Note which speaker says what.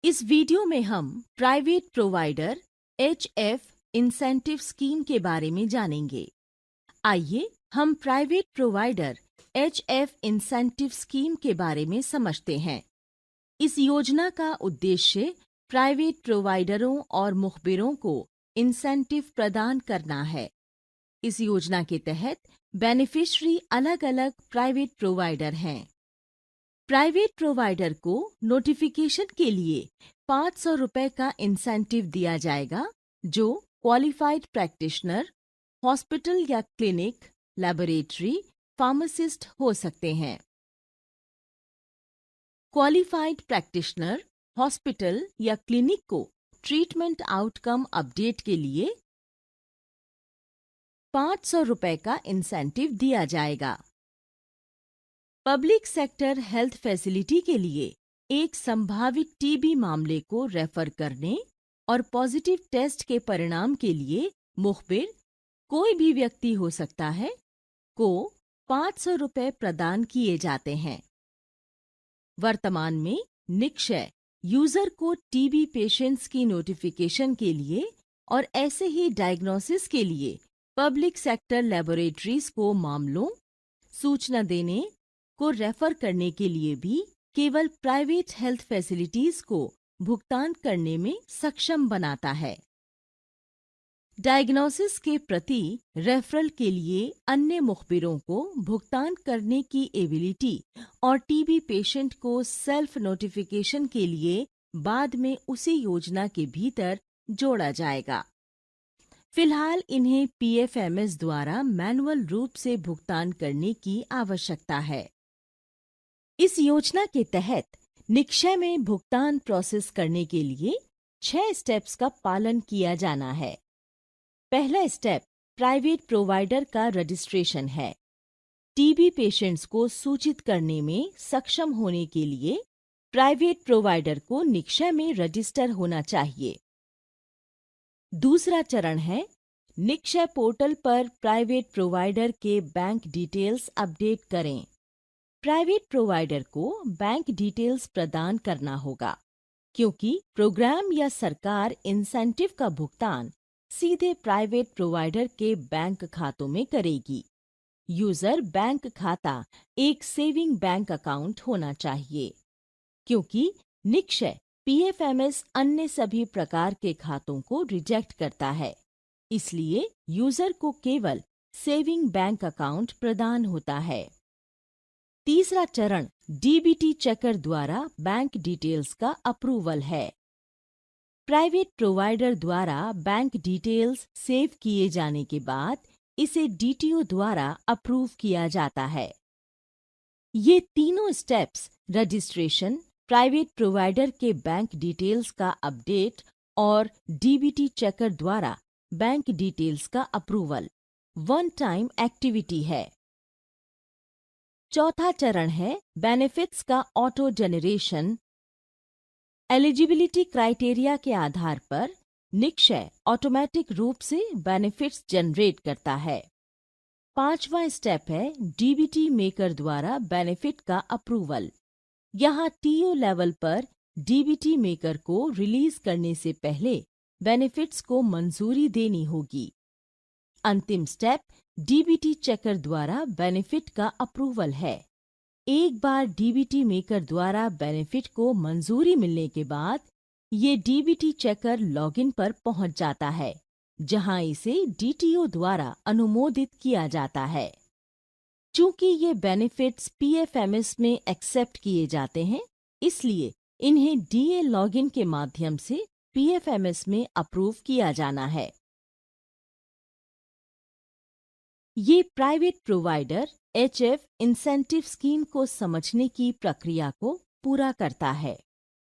Speaker 1: इस वीडियो में हम private provider HF incentive scheme के बारे में जानेंगे। आइए हम private provider HF incentive scheme के बारे में समझते हैं। इस योजना का उद्देश्य प्राइवेट प्रोवाइडरों और मुखबिरों को इंसेंटिव प्रदान करना है। इस योजना के तहत बेनिफिशियरी अलग-अलग प्राइवेट प्रोवाइडर हैं। प्राइवेट प्रोवाइडर को नोटिफिकेशन के लिए 500 रुपए का इंसेंटिव दिया जाएगा, जो क्वालिफाइड प्रैक्टिशनर, हॉस्पिटल या क्लिनिक, लैबोरेटरी, फार्मासिस्ट हो सकते हैं। क्वालिफाइड प्रैक्टिशनर, हॉस्पिटल या क्लिनिक को ट्रीटमेंट आउटकम अपडेट के लिए 500 रुपए का इंसेंटिव दिया जाएगा। पब्लिक सेक्टर हेल्थ फैसिलिटी के लिए एक संभावित टीबी मामले को रेफर करने और पॉजिटिव टेस्ट के परिणाम के लिए मुखबिर, कोई भी व्यक्ति हो सकता है, को 500 रुपए प्रदान किए जाते हैं। वर्तमान में निक्षय यूजर को टीबी पेशेंट्स की नोटिफिकेशन के लिए और ऐसे ही डायग्नोसिस के लिए पब्लिक सेक्टर लेबोरेटरीज को मामलों, सूचना देने को रेफर करने के लिए भी केवल प्राइवेट हेल्थ फैसिलिटीज को भुगतान करने में सक्षम बनाता है। डायग्नोसिस के प्रति रेफरल के लिए अन्य मुखबिरों को भुगतान करने की एबिलिटी और टीबी पेशेंट को सेल्फ नोटिफिकेशन के लिए बाद में उसी योजना के भीतर जोड़ा जाएगा। फिलहाल इन्हें पीएफएमएस द्वारा मैनुअल रूप से भुगतान करने की आवश्यकता है। इस योजना के तहत निक्षय में भुगतान प्रोसेस करने के लिए 6 स्टेप्स का पालन किया जाना है। पहला स्टेप प्राइवेट प्रोवाइडर का रजिस्ट्रेशन है। टीबी पेशेंट्स को सूचित करने में सक्षम होने के लिए प्राइवेट प्रोवाइडर को निक्षय में रजिस्टर होना चाहिए। दूसरा चरण है निक्षय पोर्टल पर प्राइवेट प्रोवाइडर के बैंक डिटेल्स अपडेट करें। प्राइवेट प्रोवाइडर को बैंक डिटेल्स प्रदान करना होगा, क्योंकि प्रोग्राम या सरकार इंसेंटिव का भुगतान सीधे प्राइवेट प्रोवाइडर के बैंक खातों में करेगी। यूजर बैंक खाता एक सेविंग बैंक अकाउंट होना चाहिए, क्योंकि निक्षय पीएफएमएस अन्य सभी प्रकार के खातों को रिजेक्ट करता है। इसलिए यूजर को केवल सेविंग बैंक अकाउंट प्रदान होता है। तीसरा चरण डीबीटी चेकर द्वारा बैंक डिटेल्स का अप्रूवल है। प्राइवेट प्रोवाइडर द्वारा बैंक डिटेल्स सेव किए जाने के बाद इसे डीटीओ द्वारा अप्रूव किया जाता है। ये तीनों स्टेप्स रजिस्ट्रेशन, प्राइवेट प्रोवाइडर के बैंक डिटेल्स का अपडेट और डीबीटी चेकर द्वारा बैंक डिटेल्स का अप्रूवल वन टाइम एक्टिविटी है। चौथा चरण है बेनिफिट्स का ऑटो जनरेशन। एलिजिबिलिटी क्राइटेरिया के आधार पर निक्षय ऑटोमेटिक रूप से बेनिफिट्स जनरेट करता है। पांचवा स्टेप है डीबीटी मेकर द्वारा बेनिफिट का अप्रूवल। यहाँ टीओ लेवल पर डीबीटी मेकर को रिलीज करने से पहले बेनिफिट्स को मंजूरी देनी होगी। अंतिम स्टेप डीबीटी चेकर द्वारा बेनिफिट का अप्रूवल है। एक बार डीबीटी मेकर द्वारा बेनिफिट को मंजूरी मिलने के बाद ये डीबीटी चेकर लॉगिन पर पहुंच जाता है, जहां इसे डीटीओ द्वारा अनुमोदित किया जाता है। चूंकि ये बेनिफिट्स पीएफएमएस में एक्सेप्ट किए जाते हैं, इसलिए इन्हें डीए लॉगिन के माध्यम से पीएफएमएस में अप्रूव किया जाना है। ये private provider HF incentive scheme को समझने की प्रक्रिया को पूरा करता है।